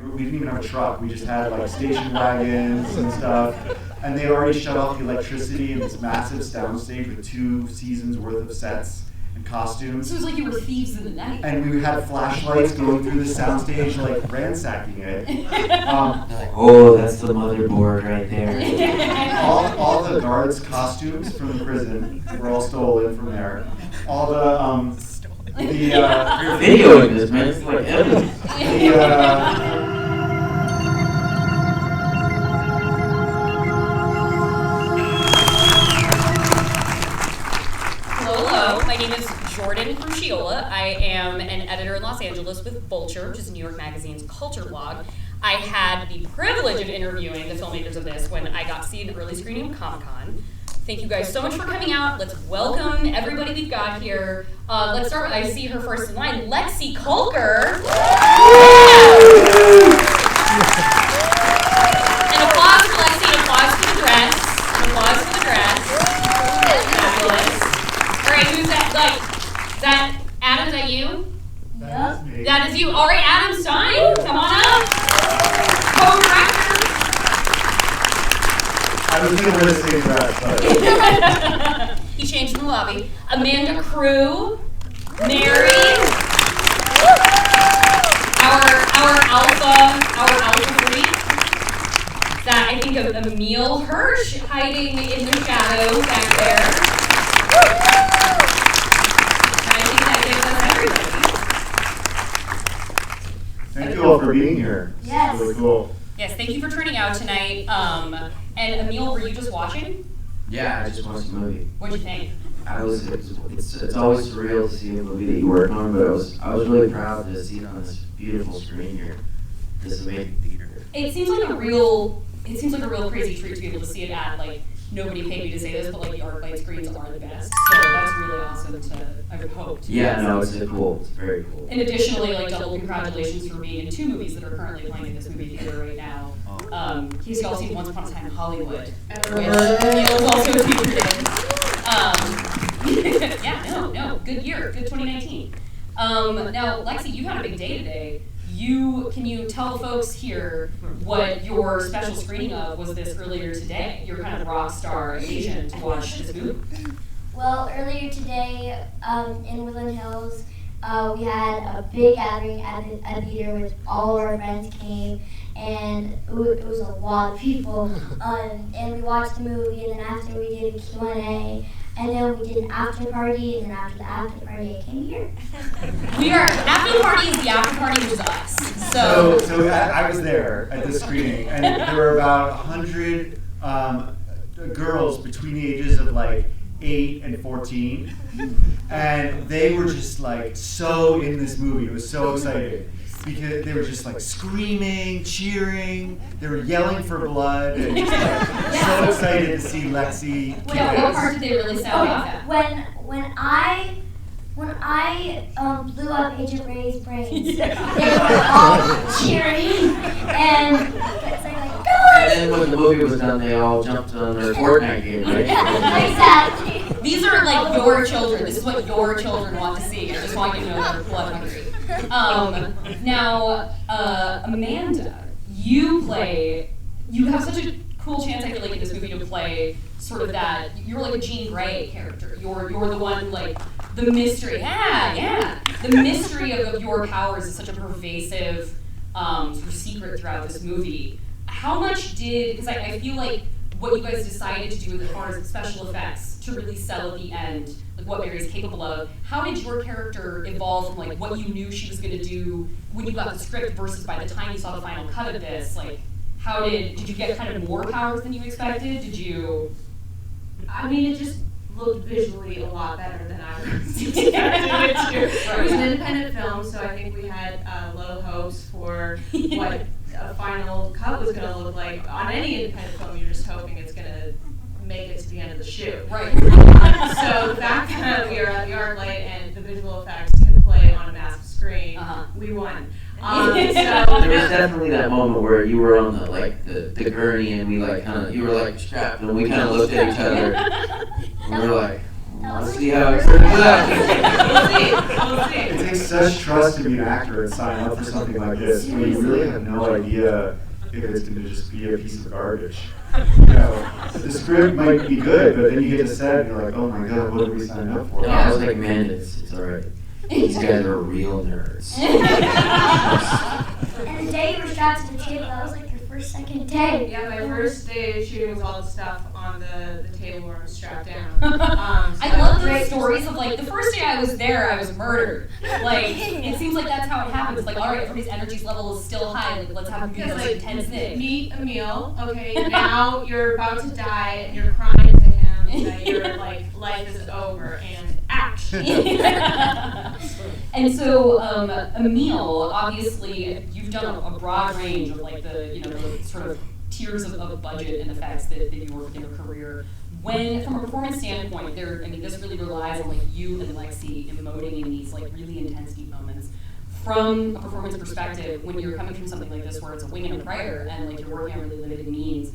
We didn't even have a truck. We just had like station wagons and stuff. And they already shut off the electricity in this massive soundstage with 2 seasons worth of sets and costumes. So it was like you were thieves in the night. And we had flashlights going through the soundstage, like ransacking it. Oh, that's the motherboard right there. All the guards' costumes from the prison were all stolen from there. All the You're videoing this, man. It's like evidence. Hello, my name is Jordan Crucchiola. I am an editor in Los Angeles with Vulture, which is New York Magazine's culture blog. I had the privilege of interviewing the filmmakers of this when I got to see an early screening of Comic-Con. Thank you guys so much for coming out. Let's welcome everybody we've got here. Let's start with, I see her first in line, Lexy Kolker. An applause for Lexy, an applause for the dress. An applause for the dress. Fabulous. All right, who's that? Is that Adam, is that you? That's me. That is you. All right, Adam Stein, come on up. Co-director. I was going to wear the same dress, but... He changed in the lobby. Amanda Crew, Mary, our alpha freak. That I think of Emile Hirsch hiding in the shadows back there. And I think that gives us everybody. Thank you all for being here. Yes. It's really cool. Yes, thank you for turning out tonight. And Emile, were you just watching? Yeah, I just watched the movie. What'd you think? It's always surreal to see a movie that you work on, but I was really proud to see it on this beautiful screen here, this amazing theater. It seems like a real crazy treat to be able to see it at, like, nobody paid me to say this, but like the ArcLight screens are the best. So that's really awesome I would hope to. Yeah, no, it's very cool. And additionally, like, double congratulations for being in 2 movies that are currently playing in this movie theater right now. He's all seen Once Upon a Time in Hollywood, which Emile's also featured in. Yeah, no, good year, good 2019. Now, Lexy, you had a big day today. Can you tell the folks here what your special screening of was this earlier today? Your kind of rock star occasion to watch this movie. Well, earlier today in Woodland Hills, we had a big gathering at a theater with all of our friends came, and it was a lot of people. And we watched the movie, and then after we did a Q&A, and then we did an after party, and then after the after party, I came here. After the party is the after party was us. So I was there at the screening, and there were about 100 girls between the ages of like 8 and 14, and they were just like so in this movie. It was so exciting because they were just like screaming, cheering, they were yelling for blood, and just like so excited to see Lexy. What part did they really sound off at? When I blew up Agent Ray's brains, they were all cheering, and it's like, go on! And then when the movie was done, they all jumped on their Fortnite game, right? Exactly. These are like your children. This is what your children want to see. I just want you to know they're blood hungry. Now, Amanda, you have such a cool chance, I feel like, in this movie to play sort of that, you're like a Jean Grey character. You're the one, like, the mystery. Yeah. The mystery of your powers is such a pervasive sort of secret throughout this movie. How much because I feel like what you guys decided to do as far as special effects to really sell at the end, like what Mary's capable of, how did your character evolve from like what you knew she was going to do when you got the script versus by the time you saw the final cut of this? Like, did you get kind of more powers than you expected? I mean, it just looked visually a lot better than I was expecting it to. It was an independent film, so I think we had low hopes for what a final cut was going to look like. On any independent film, you're just hoping it's going to make it to the end of the shoot. Right. So the fact that we are at the ArcLight and the visual effects can play on a massive screen, we won. There was definitely that moment where you were on the gurney, and we like kind of, you were like strapped, and we kind of looked at each other, and we were like, We'll see how it turns out. We'll see. It takes such trust to be an actor and sign up for something like this when you really have no idea if it's going to just be a piece of garbage. You know, the script might be good, but then you get to set and you're like, oh my god, what did we sign up for? No, I was like, man, it's alright. These guys are real nerds. And the day you were strapped to the table, that was like your second day. Yeah, my first day of shooting was all the stuff on the table where I was strapped down. I love those stories of like the first day I was there, I was murdered. Like it seems like that's how it happens. Like all right, everybody's energy level is still high. Like let's have a Because like, intense thing. meet Emile, okay, now you're about to die and you're crying to him that your like life is over and action. And so, Emile, obviously, you've done a broad range of like the sort of tiers of budget and effects that you work in your career. When, from a performance standpoint, this really relies on like you and Lexy emoting in these like really intense deep moments. From a performance perspective, when you're coming from something like this where it's a wing and a prayer and like you're working on really limited means,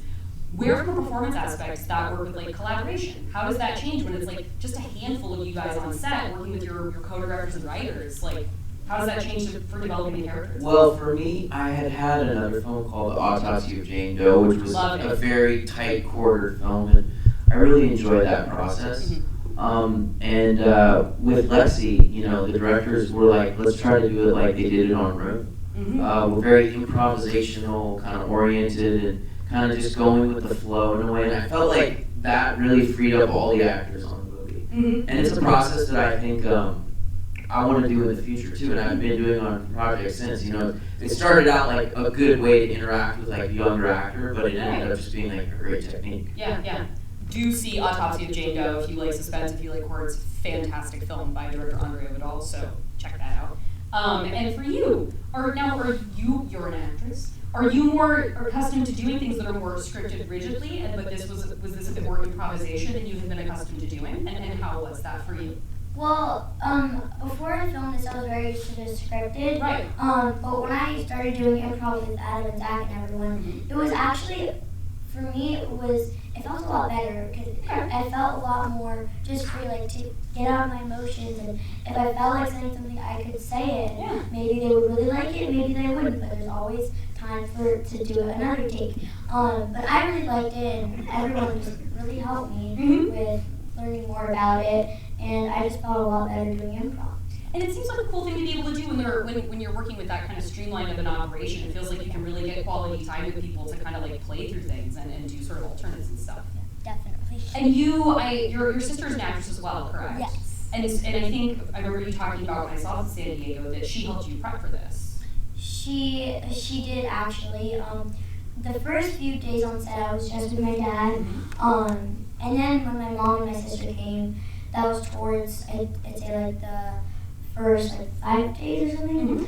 where from a performance aspect does that work with like collaboration? How does that change when it's like just a handful of you guys on set working with your co-directors and writers? Like, how does that change for developing the characters? Well, for me, I had another film called The Autopsy of Jane Doe, which was a very tight quartered film, and I really enjoyed that process. And with Lexy, you know, the directors were like, let's try to do it like they did it on Room. We're very improvisational, kind of oriented, and kind of just going with the flow in a way. And I felt like that really freed up all the actors on the movie. And it's a process that I think I want to do in the future too, and I've been doing on projects since. You know, it started out like a good way to interact with like a younger actor, but it ended up just being like a great technique. Yeah. Do see Autopsy of Jane Doe if you like suspense, if you like horror. It's a fantastic film by director Andrea Vidal, so check that out. And for you, you're an actress. Are you more accustomed to doing things that are more scripted rigidly, but was this a bit more improvisation than you had been accustomed to doing? And how was that for you? Well, before I filmed this, I was very used to the scripted. Right. But when I started doing improv with Adam and Zach and everyone, it was actually, for me, it felt a lot better because I felt a lot more just free, like to get out my emotions. And if I felt like saying something, I could say it. Yeah. Maybe they would really like it, maybe they wouldn't. But there's always time to do another take. But I really liked it, and everyone just really helped me with learning more about it. And I just felt a lot better doing improv. And it seems like a cool thing to be able to do when you're working with that kind of streamline of an operation. It feels like you can really get quality time with people to kind of like play through things and do sort of alternates and stuff. Definitely. And your sister's an actress as well, correct? Yes. And I think I remember you talking about when I saw in San Diego that she helped you prep for this. She did actually. The first few days on set, I was just with my dad. And then when my mom and my sister came, that was towards I'd say like the first like 5 days or something.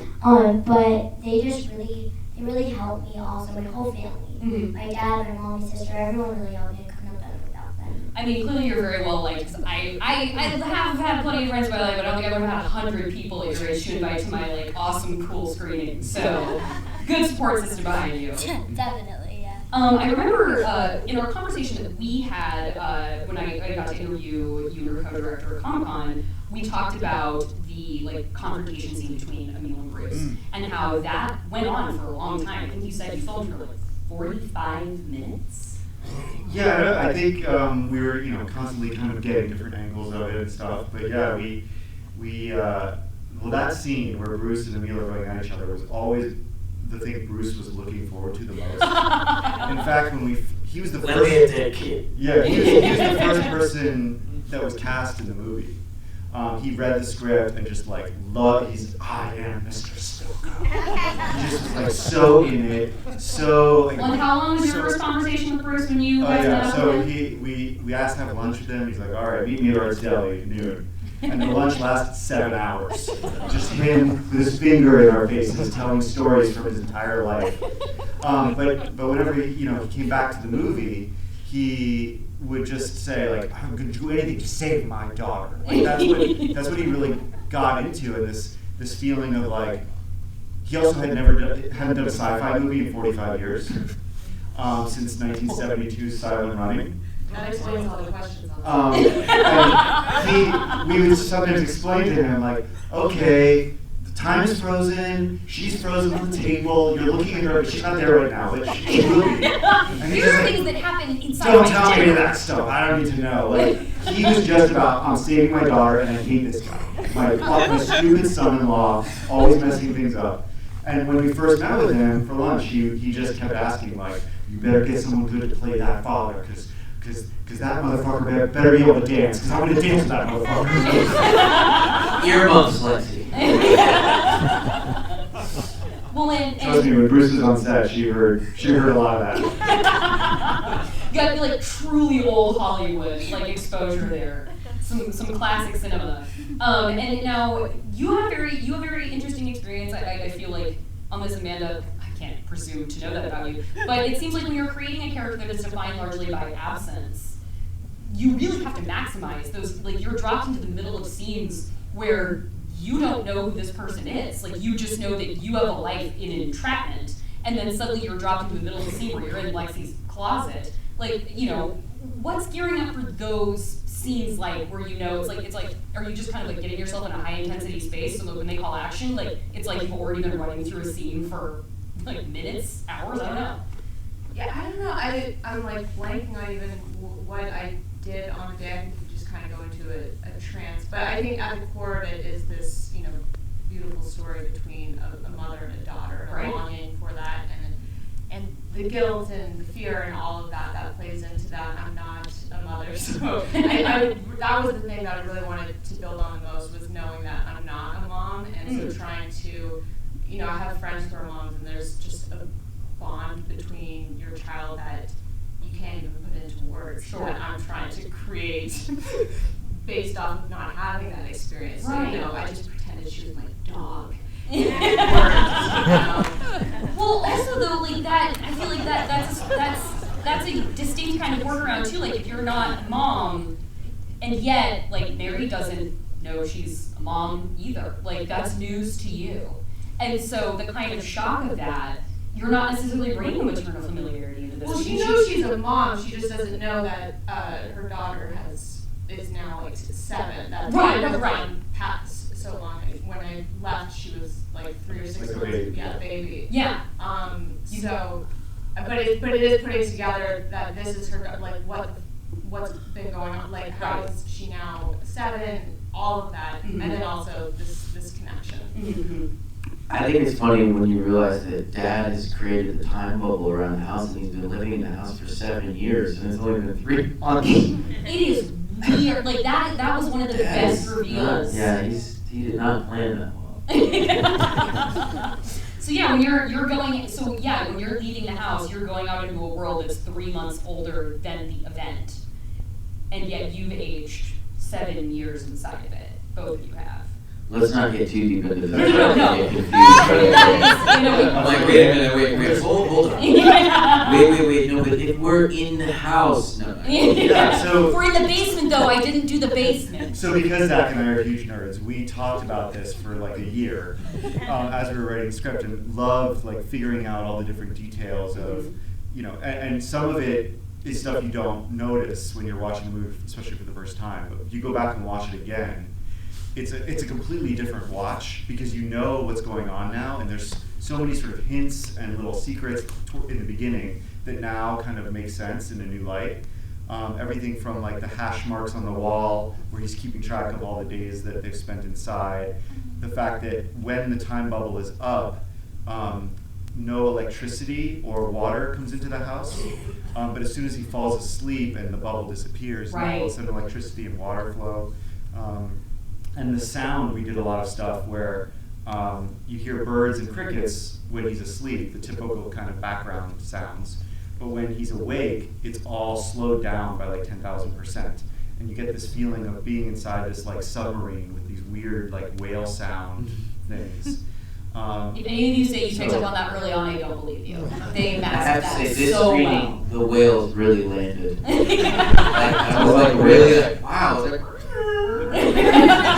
But they really helped me also, my whole family. My dad, my mom, my sister, everyone really helped me. I couldn't have done it without them. I mean, clearly you're very well liked, because I have had plenty of friends in my life, but I don't think I've ever had 100 people at your age to invite to my like awesome, cool screening. So, good support system behind you. Definitely, yeah. I remember in our conversation that we had when I got to interview you, your co-director at Comic-Con, we talked about the like confrontation scene between Emile and Bruce, and how that went on for a long time. I think you said you filmed for like 45 minutes. Yeah, I think we were, constantly kind of getting different angles of it and stuff. But yeah, well, that scene where Bruce and Emile are going at each other was always the thing Bruce was looking forward to the most. In fact, he was the Let me a dead kid. Yeah, he was the first person that was cast in the movie. He read the script and just like loved. I am Mr. Stoker. He just was like so in it, so like. Well, how long was your first conversation with Bruce when you guys met up? So we asked to have lunch with him. He's like, all right, meet me at Arts Deli at noon. And the lunch lasted 7 hours. Just him with his finger in our faces, telling stories from his entire life. But whenever he came back to the movie, he would just say like, I'm going to do anything to save my daughter. Like that's what he really got into, and this feeling of like, he also hadn't done a sci-fi movie in 45 years, since 1972's Silent Running. That explains all the questions. And we would sometimes explain to him, like, okay, the time is frozen, she's frozen on the table, you're looking at her, but she's not there right now, but she will be. And There are things that happen inside. Don't tell me any of that stuff, I don't need to know. Like, he was just about, I'm saving my daughter and I hate this guy. My stupid son-in-law, always messing things up. And when we first met with him for lunch, he just kept asking, like, you better get someone good to play that father, because that motherfucker better be able to dance, because I'm going to dance with that motherfucker. Earmuffs, Lexy. Well, and trust me, when Bruce was on set, she heard a lot of that. You gotta be like truly old Hollywood, like exposure there. Some classic cinema. And now you have very interesting experience. I feel like on this, Amanda. I can't presume to know that about you, but it seems like when you're creating a character that is defined largely by absence, you really have to maximize those. Like, you're dropped into the middle of scenes where you don't know who this person is. Like, you just know that you have a life in entrapment, and then suddenly you're dropped into the middle of the scene where you're in Lexi's closet. Like, you know, what's gearing up for those scenes like where you know it's like are you just kind of like getting yourself in a high intensity space so that when they call action, like it's like you've already been running through a scene for like minutes, hours, I don't know. Yeah, I don't know. I'm like blanking on even what I did on the day. I think you just kind of go into a trance. But I think at the core of it is this, you know, beautiful story between a mother and a daughter, and a longing for that, and the guilt and the fear and all of that plays into that. I'm not a mother, so that was the thing that I really wanted to build on the most, was knowing that I'm not a mom, and so trying to, you know, I have friends who are moms, and there's just a bond between your child that you can't even put into words. Sure. That I'm trying to create based off of not having that experience. So, you know, I just pretended she was my dog. Well, also though, like that, I feel like that's a distinct kind of workaround too. Like, if you're not a mom, and yet like Mary doesn't know she's a mom either. Like, that's news to you, and so the kind of shock of that, you're not necessarily bringing maternal familiarity into this. Well, she knows she's a mom. She just doesn't know that her daughter is now like 7. That Right. Passed so long. When I left, she was like 3 or 6 Like a months. baby. Yeah, baby. Yeah. So, but it is putting together that this is her, like what's been going on. Like, how is she now 7? All of that, and then also this connection. Mm-hmm. I think it's funny when you realize that Dad has created the time bubble around the house, and he's been living in the house for 7 years, and it's only been 3 months. It is weird. Like that was one of the best reveals. He did not plan that well. So yeah, when you're when you're leaving the house, you're going out into a world that's 3 months older than the event, and yet you've aged 7 years inside of it. Both of you have. Let's not get too deep into this. No. I'm like, wait a minute, hold on. Wait, no, but if we're in the house, no. Yeah, so if we're in the basement though, I didn't do the basement. So because Zach and I are huge nerds, we talked about this for like a year as we were writing the script, and loved like figuring out all the different details of, you know, and some of it is stuff you don't notice when you're watching the movie, especially for the first time. But if you go back and watch it again, it's a completely different watch, because you know what's going on now, and there's so many sort of hints and little secrets in the beginning that now kind of make sense in a new light. Everything from like the hash marks on the wall where he's keeping track of all the days that they've spent inside, the fact that when the time bubble is up, no electricity or water comes into the house, but as soon as he falls asleep and the bubble disappears, now all of a sudden electricity and water flow. And the sound, we did a lot of stuff where you hear birds and crickets when he's asleep, the typical kind of background sounds. But when he's awake, it's all slowed down by like 10,000%. And you get this feeling of being inside this like submarine with these weird like whale sound things. If any of you say you picked up on that early on, I don't believe you. They I mastered have to say, that this so screening, well. the whales really landed. I was like, really? Like, wow. I was like,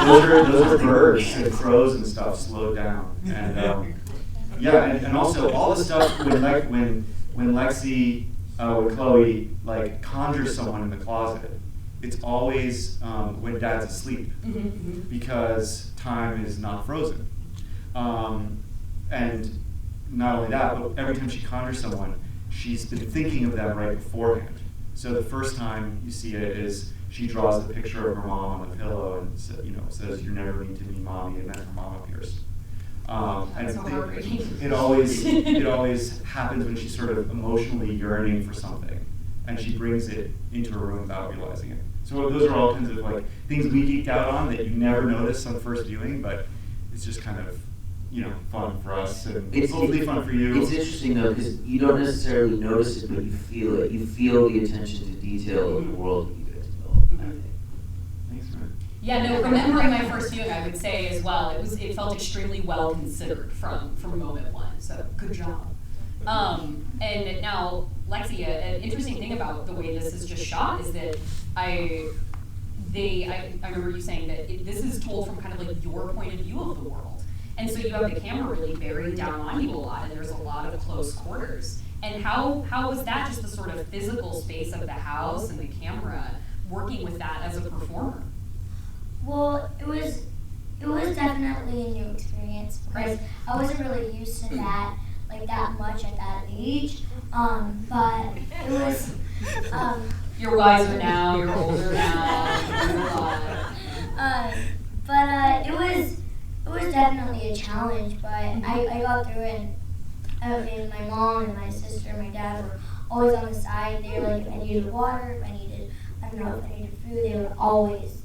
those are birds and crows and stuff slowed down. And and also all the stuff when Lexy when Chloe like conjures someone in the closet, it's always when Dad's asleep, because time is not frozen. And not only that, but every time she conjures someone, she's been thinking of them right beforehand. So the first time you see it is she draws the picture of her mom on the pillow and says, "You never need to meet Mommy," and then her mom appears. And it always happens when she's sort of emotionally yearning for something, and she brings it into her room without realizing it. So those are all kinds of like things we geeked out on that you never notice on first viewing, but it's just kind of fun for us, and it's hopefully fun for you. It's interesting though, because you don't necessarily notice it, but you feel it. You feel the attention to detail of the world that you guys develop. Thanks, man. Yeah, no, remembering my first viewing, I would say as well, it felt extremely well considered from moment one, so good job. And now, Lexy, an interesting thing about the way this is just shot is that I remember you saying that this is told from kind of like your point of view of the world. And so you have the camera really bearing down on you a lot, and there's a lot of close quarters. And how was that, just the sort of physical space of the house and the camera, working with that as a performer? Well, it was definitely a new experience because I wasn't really used to that much at that age. But it was. You're wiser now. You're older now. But it was definitely a challenge. But I got through it. And my mom and my sister and my dad were always on the side. They were like, if I needed water, if I needed food, they would always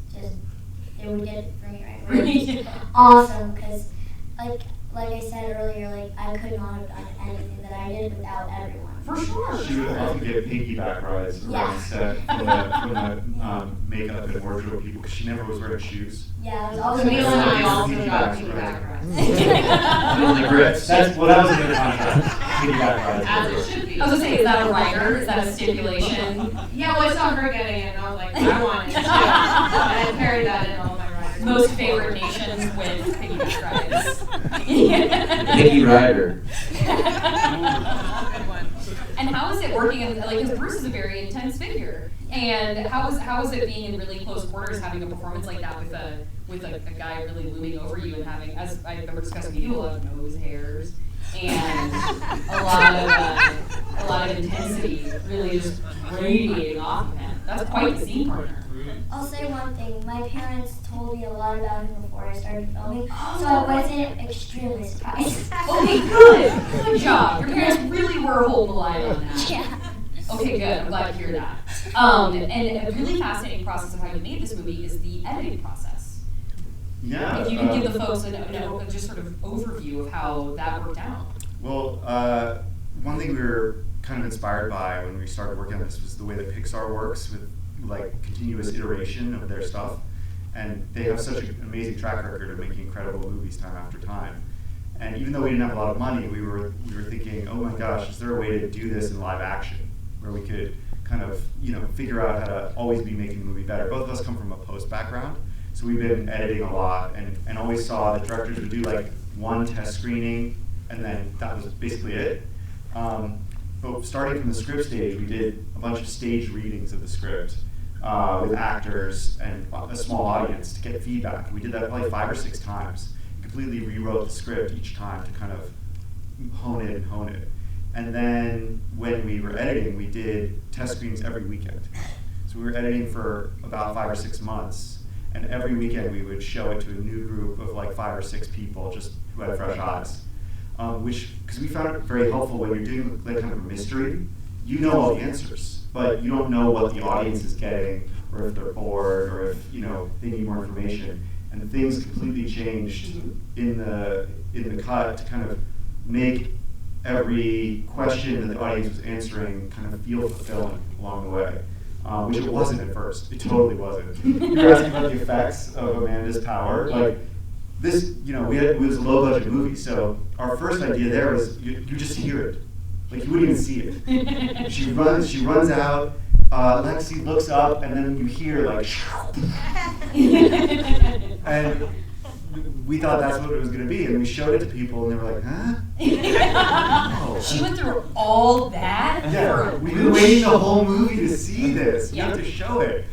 they would get it for me right away. It was awesome because, like I said earlier, I could not have done anything that I did without everyone. For sure. She would often get piggyback rides around set from the makeup and wardrobe people because she never was wearing shoes. Yeah, it was always Emile and I also Piggyback got rides. piggyback rides. Only grips. That was in the contract. Piggyback rides. As it should be. I was gonna say, is that a writer? Is that a stipulation? Yeah, well, I saw her getting it, and I was like, I want it too. And I carried that in all my riders. Most favored nations with piggyback rides. Piggy rider. Good one. And how is it working? Because Bruce is a very intense figure, and how is it being in really close quarters, having a performance like that with a guy really looming over you and having, as I remember discussing with you, a lot of nose hairs and a lot of intensity, really just radiating off of him. That's quite the scene partner. I'll say one thing. My parents told me a lot about him before I started filming, so I wasn't extremely surprised. Okay, good job. Your parents really were holding the line on that. Yeah. Okay, good. I'm glad to hear that. And a really fascinating process of how you made this movie is the editing process. Yeah. If you can give the folks a just sort of overview of how that worked out. Well, one thing we were kind of inspired by when we started working on this was the way that Pixar works with continuous iteration of their stuff, and they have such an amazing track record of making incredible movies time after time. And even though we didn't have a lot of money, we were thinking, oh my gosh, is there a way to do this in live action where we could kind of figure out how to always be making the movie better. Both of us come from a post background, so we've been editing a lot and always saw that directors would do one test screening and then that was basically it. But starting from the script stage, we did a bunch of stage readings of the script with actors and a small audience to get feedback. We did that probably 5 or 6 times. Completely rewrote the script each time to kind of hone it. And then when we were editing, we did test screens every weekend. So we were editing for about 5 or 6 months, and every weekend we would show it to a new group of 5 or 6 people just who had fresh eyes. Because we found it very helpful when you're doing kind of a mystery, you know all the answers, but you don't know what the audience is getting, or if they're bored, or if they need more information. And things completely changed in the cut to kind of make every question that the audience was answering kind of feel fulfilling along the way, which it wasn't at first. It totally wasn't. You were asking about the effects of Amanda's power. This, it was a low-budget movie, so our first idea there was you just hear it. You wouldn't even see it. She runs out, Lexy looks up, and then you hear, and we thought that's what it was going to be, and we showed it to people, and they were like, "Huh?" Oh. She went through all that. Yeah, we've been waiting the whole movie to see this. You have to show it.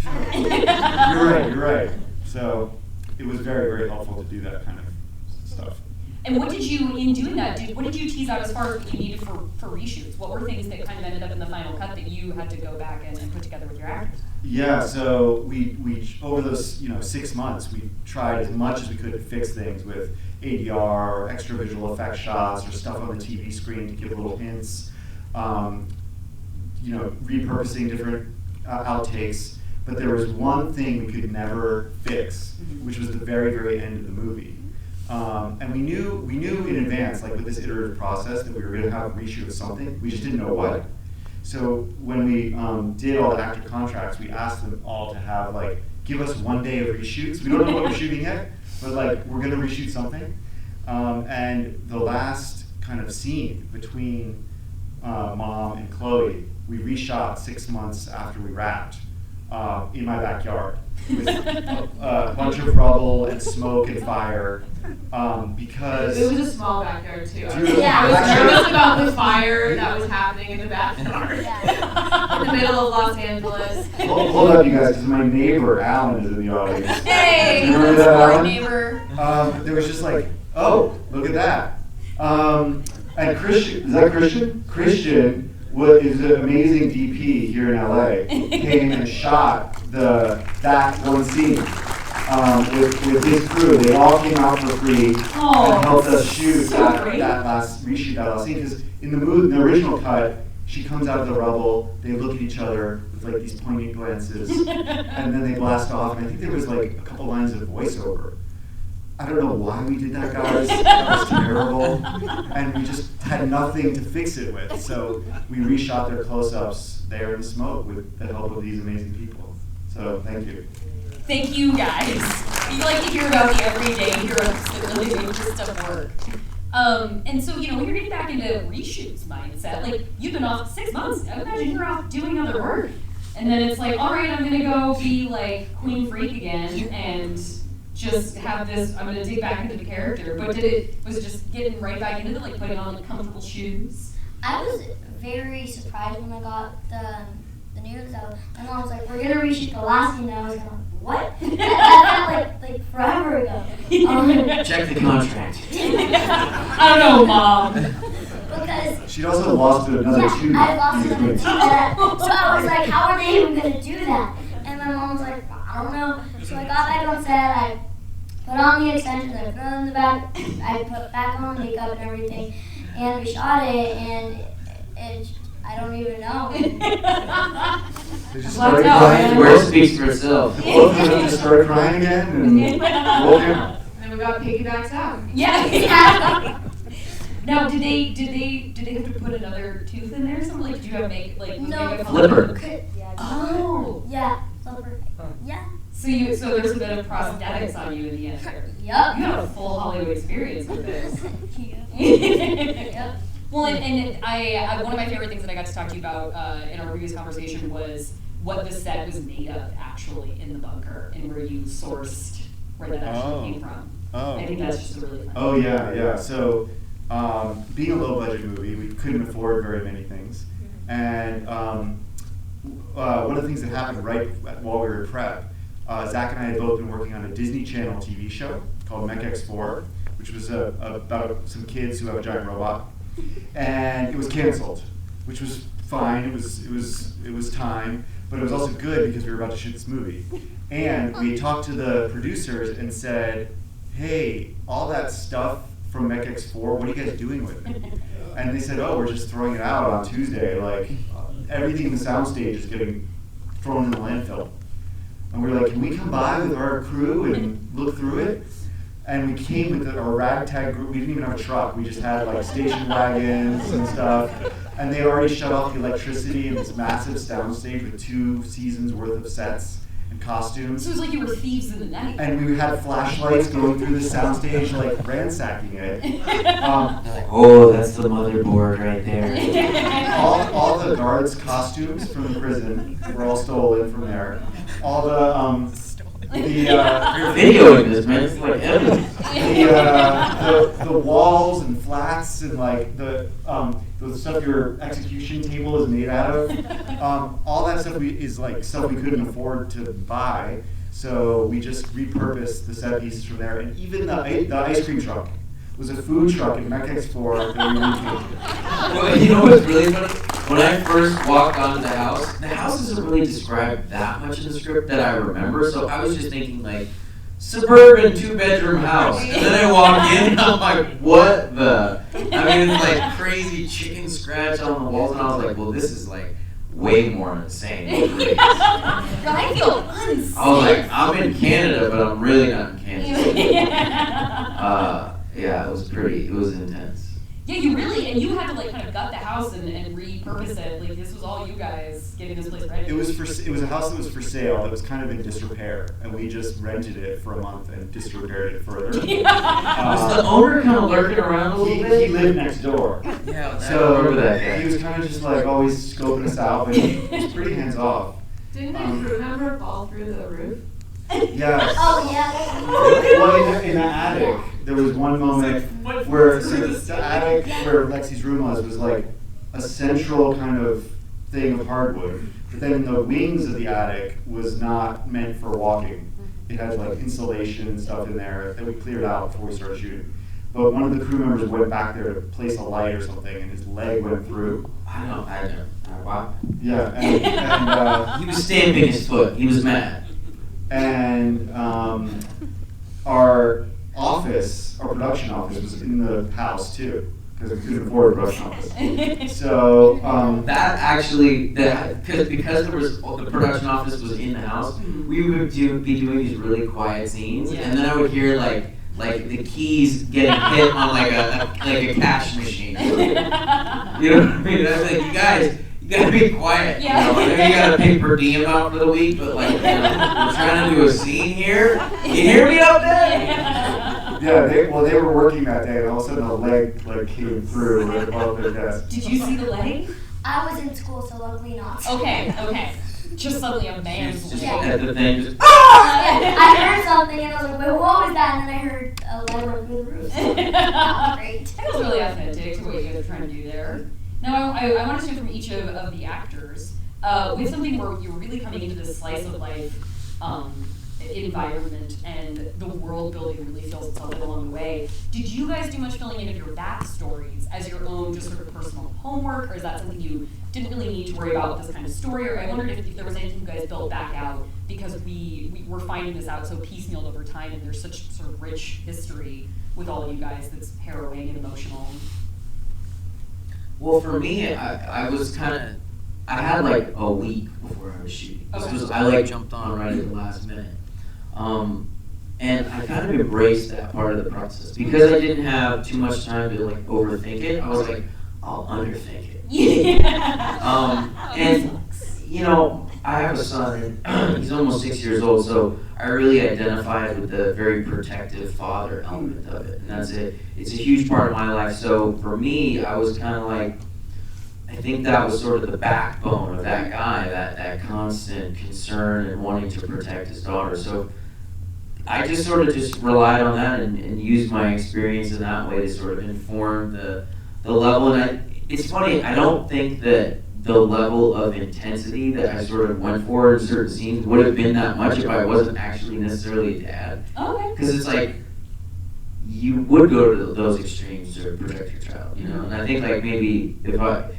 We're like, you're right. So it was very, very helpful to do that kind of stuff. And what did you, in doing that, what did you tease out as far as what you needed for reshoots? What were things that kind of ended up in the final cut that you had to go back and put together with your actors? Yeah, so we over those 6 months, we tried as much as we could to fix things with ADR or extra visual effect shots or stuff on the TV screen to give little hints, repurposing different outtakes. But there was one thing we could never fix, which was the very, very end of the movie. And we knew in advance, like with this iterative process, that we were going to have a reshoot of something. We just didn't know what. So when we did all the actor contracts, we asked them all to have give us 1 day of reshoots. We don't know what we're shooting yet, but we're going to reshoot something. And the last kind of scene between Mom and Chloe, we reshot 6 months after we wrapped in my backyard with a bunch of rubble and smoke and fire. Because it was a small backyard too. I was Yeah. nervous about the fire that was happening in the backyard in the middle of Los Angeles. Hold up, you guys, because my neighbor Alan is in the audience. Hey, Remember that, Alan? neighbor. There was just oh, look at that. And Christian, is that Christian? Christian is an amazing DP here in LA. Came and shot that one scene. With his crew. They all came out for free and helped us shoot that last scene. Because in the original cut, she comes out of the rubble, they look at each other with these poignant glances, and then they blast off. And I think there was a couple lines of voiceover. I don't know why we did that, guys. That was terrible. And we just had nothing to fix it with. So we reshot their close-ups there in the smoke with the help of these amazing people. So thank you. Thank you, guys. You like to hear about the everyday heroes that really make this stuff work. And so, when you're getting back into reshoots mindset, you've been off 6 months. I imagine you're off doing other work. And then it's all right, I'm going to go be Queen Freak again and just have this, I'm going to dig back into the character. But was it just getting right back into it, putting on comfortable shoes? I was very surprised when I got the news. My mom was like, "We're gonna reshoot the last scene." And I was like, "What?" That felt like forever ago. Check the contract. I don't know, Mom. Because she'd also lost to another two. I lost another two. So I was like, "How are they even gonna do that?" And my mom was like, "I don't know." So I got back on set. I put on the extensions. I put on the back. I put back on makeup and everything, and we shot it. And I don't even know. They just started crying. Word speaks for itself. Both of them just started crying again, and woke him. And we got piggybacks out. Yeah. Now, did they have to put another tooth in there? Something did you have No. Flipper. Oh. Yeah. Flipper. Yeah. So there's a bit of prosthetics on you in the end there. Yep. You had a full Hollywood experience with this. Yep. Well, and I one of my favorite things that I got to talk to you about in our previous conversation was what the set was made of actually in the bunker and where you sourced where that actually came from. Oh. I think that's just a really fun. Oh yeah. So being a low budget movie, we couldn't afford very many things, and one of the things that happened right while we were in prep, Zach and I had both been working on a Disney Channel TV show called Mech X4, which was about some kids who have a giant robot. And it was canceled, which was fine. It was time, but it was also good because we were about to shoot this movie. And we talked to the producers and said, "Hey, all that stuff from Mech X4, what are you guys doing with it?" And they said, "Oh, we're just throwing it out on Tuesday. Everything in the soundstage is getting thrown in the landfill." And we were like, "Can we come by with our crew and look through it?" And we came with our ragtag group. We didn't even have a truck. We just had station wagons and stuff. And they already shut off the electricity in this massive soundstage with 2 seasons worth of sets and costumes. So it was like you were thieves in the night. And we had flashlights going through the soundstage, ransacking it. Oh, that's the motherboard right there. All the guards' costumes from the prison were all stolen from there. All the You're videoing this, man. It's like evidence. The walls and flats and like the stuff your execution table is made out of, all that stuff is like stuff we couldn't afford to buy. So we just repurposed the set pieces from there, and even the ice cream truck was a food truck in Mech X4 that we repainted. Well, you know what's really funny? When I first walked onto the house doesn't really describe that much in the script that I remember, so I was just thinking like, suburban 2-bedroom house. And then I walk in and I'm like, what the? I mean, it's like crazy chicken scratch on the walls, and I was like, well, this is like way more insane. I feel unsafe. I was like, I'm in Canada, but I'm really not in Kansas. Yeah, it was intense. Yeah, you really, and you had to like kind of gut the house and repurpose it. Like this was all you guys getting this place ready. It was a house that was for sale that was kind of in disrepair, and we just rented it for a month and disrepaired it further. Was the owner kind of lurking around a little bit? He lived next door. Yeah, so I remember that guy. He was kind of just like always scoping us out, but he was pretty hands off. Didn't the crew member fall through the roof? Yes. Oh yeah. Well, in the attic, there was one moment where the attic where Lexy's room was like a central kind of thing of hardwood, but then the wings of the attic was not meant for walking. It had like insulation and stuff in there that we cleared out before we started shooting. But one of the crew members went back there to place a light or something, and his leg went through. I know. Wow. Yeah, and he was stamping his foot. He was mad. And our production office was in the house too, because we couldn't afford a production office. So that actually, because there was the production office was in the house, we would be doing these really quiet scenes, and then I would hear like the keys getting hit on like a cash machine. You know what I mean? I was like, you guys. You gotta be quiet. Yeah. You know, I know you gotta pay per diem out for the week, but like, we're trying to do a scene here. You hear me up there? Yeah, they were working that day, and all of a sudden a leg came through right above their desk. Did you see the leg? I was in school, so luckily not. Okay. Just suddenly a man's Just leg. at the thing, just. I heard something, and I was like, wait, what was that? And then I heard a leg run through the roof. That was great. That was really authentic to what you guys are trying to do there. Now, I want to know from each of the actors, with something where you're really coming into this slice of life environment and the world building really fills itself in along the way. Did you guys do much filling in of your backstories as your own just sort of personal homework, or is that something you didn't really need to worry about with this kind of story? Or I wondered if there was anything you guys built back out because we were finding this out so piecemeal over time, and there's such sort of rich history with all of you guys that's harrowing and emotional. Well, for me, I was kind of, I had like a week before I was shooting. Okay. I like jumped on right at the last minute. And I kind of embraced that part of the process. Because I didn't have too much time to like overthink it, I was like, I'll underthink it. And, you know, I have a son, and he's almost 6 years old, so I really identified with the very protective father element of it. And that's it. It's a huge part of my life. So for me, I was kind of like, I think that was sort of the backbone of that guy, that constant concern and wanting to protect his daughter. So I just sort of just relied on that and used my experience in that way to sort of inform the level. And it's funny, I don't think that the level of intensity that I sort of went for in certain scenes would have been that much if I wasn't actually necessarily a dad. Okay. Because it's like, you would go to those extremes to protect your child, you know? And I think like maybe if I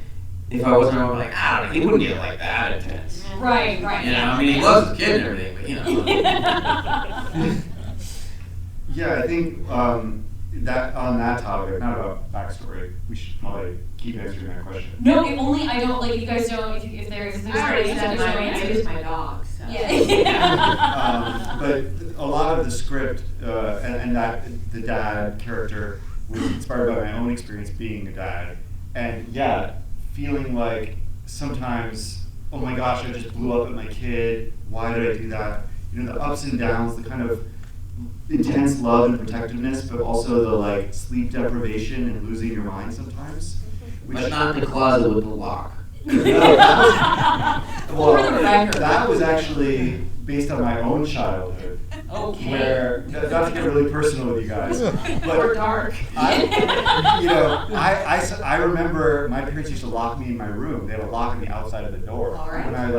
wasn't, I was like, he wouldn't get like that intense. Right. You know, I mean, he loves his kid and everything, but you know. Yeah, I think that on that topic, not about backstory, we should probably keep answering that question. No, I don't, like, if you guys don't, if there's I already said no I answer. use my dog, so. Yeah. But a lot of the script and that the dad character was inspired by my own experience being a dad. And yeah, feeling like sometimes, oh my gosh, I just blew up at my kid. Why did I do that? You know, the ups and downs, the kind of intense love and protectiveness, but also the like sleep deprivation and losing your mind sometimes. But not the closet with the lock. Well, that was actually based on my own childhood. Okay. Where, not to get really personal with you guys, but Or dark. I remember my parents used to lock me in my room. They had a lock on the outside of the door. All right. When I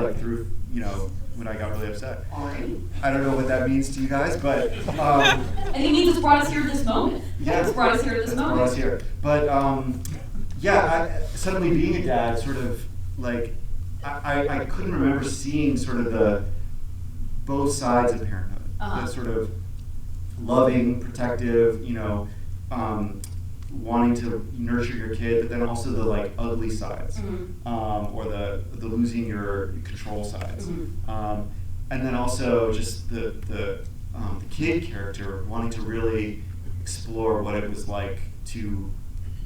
when I got really upset. All right. I don't know what that means to you guys, but I think it means it's brought us here at this moment. yeah, It's brought us here at this moment. Brought us here. But suddenly being a dad, sort of like I couldn't remember seeing sort of the both sides of parenthood. The sort of loving, protective, wanting to nurture your kid, but then also the like ugly sides, or the losing your control sides, and then also just the kid character wanting to really explore what it was like to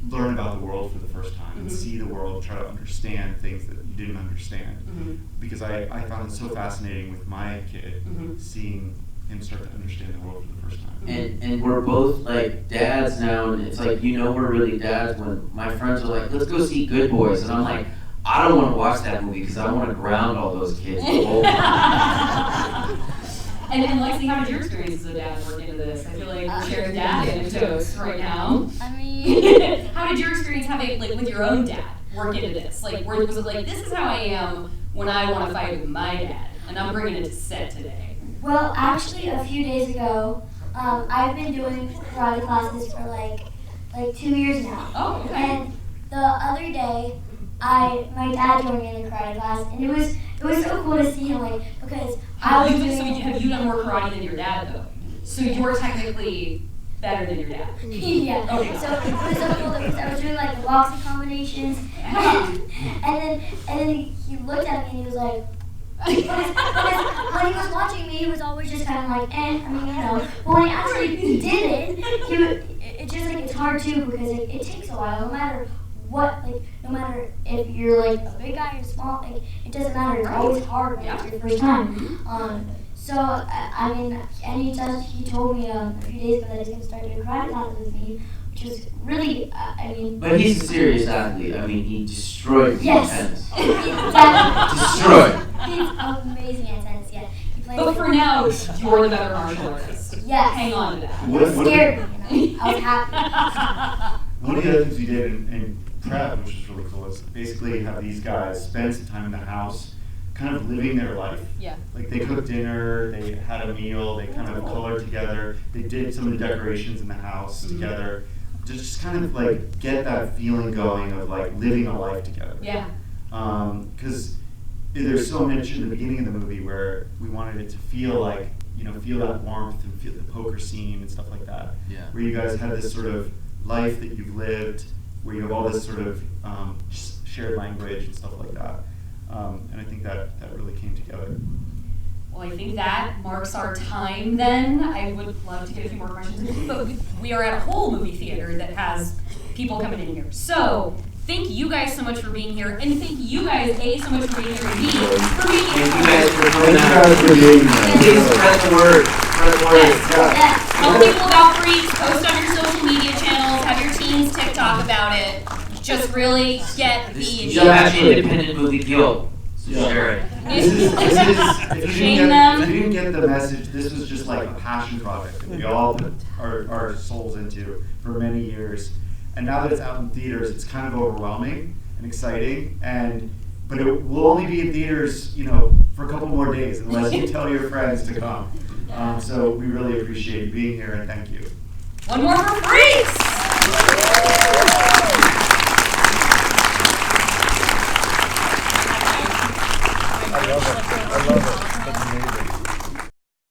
learn about the world for the first time and see the world, try to understand things that you didn't understand, because I found it so fascinating with my kid, seeing him start to understand the world for the first time. And we're both like dads now, and it's like, we're really dads when my friends are like, let's go see Good Boys, and I'm like, I don't want to watch that movie because I want to ground all those kids. And Lexi, how did your experience as a dad work into this? I feel like we're sharing dad anecdotes right now. I mean, how did your experience having with your own dad work into this? Like, was it like, this is how I am when I want to fight with my dad, and I'm bringing it to set today? well, actually, a few days ago, I've been doing karate classes for like 2 years now. Oh, okay. And the other day, my dad joined me in the karate class, and it was so cool to see him, like, because Have you done more karate than your dad, though? So you're technically better than your dad. Yeah. Okay. So it was so cool because I was doing like the boxing combinations, and then he looked at me and he was like, because when he was watching me, he was always just kind of like, I mean, But when he actually did it, it's just like it's hard too because it takes a while, no matter what, like no matter if you're like a big guy or small, like it doesn't matter. It's always hard when it's your first time. So I mean, and he told me a few days ago that he's gonna start doing karate classes with me, which was really, But he's a serious athlete. I mean, he destroyed me yes. at tennis. Destroyed. Destroyed. He's amazing at tennis. Yeah. He plays. But for now, you're the better martial artist. Yes. Hang on to that. It scared me. I was happy. One of the other things we did in prep, which is really cool, is basically have these guys spend some time in the house, kind of living their life. Yeah. Like they cooked dinner, they had a meal, they kind of colored together, they did some of the decorations in the house together, to just kind of like get that feeling going of like living a life together. Yeah. Because there's so much in the beginning of the movie where we wanted it to feel like, feel that warmth and feel the poker scene and stuff like that. Yeah. Where you guys had this sort of life that you've lived, where you have all this sort of shared language and stuff like that. And I think that really came together. Well, I think that marks our time then. I would love to get a few more questions, but we are at a whole movie theater that has people coming in here. So, thank you guys so much for being here, and thank you guys, so much for being here, and B, for being here. Thank you guys for coming Thank you out. guys for being here. Please spread the word. Spread the word. Yes. Tell people about Freaks, post on your social media channels, have your teens TikTok about it. Just really get the You don't have an independent movie deal. So share it. If you didn't get the message, this was just like a passion project that we all put our souls into for many years. And now that it's out in theaters, it's kind of overwhelming and exciting. But it will only be in theaters, for a couple more days, unless you tell your friends to come. So we really appreciate you being here, and thank you. One more for Freaks!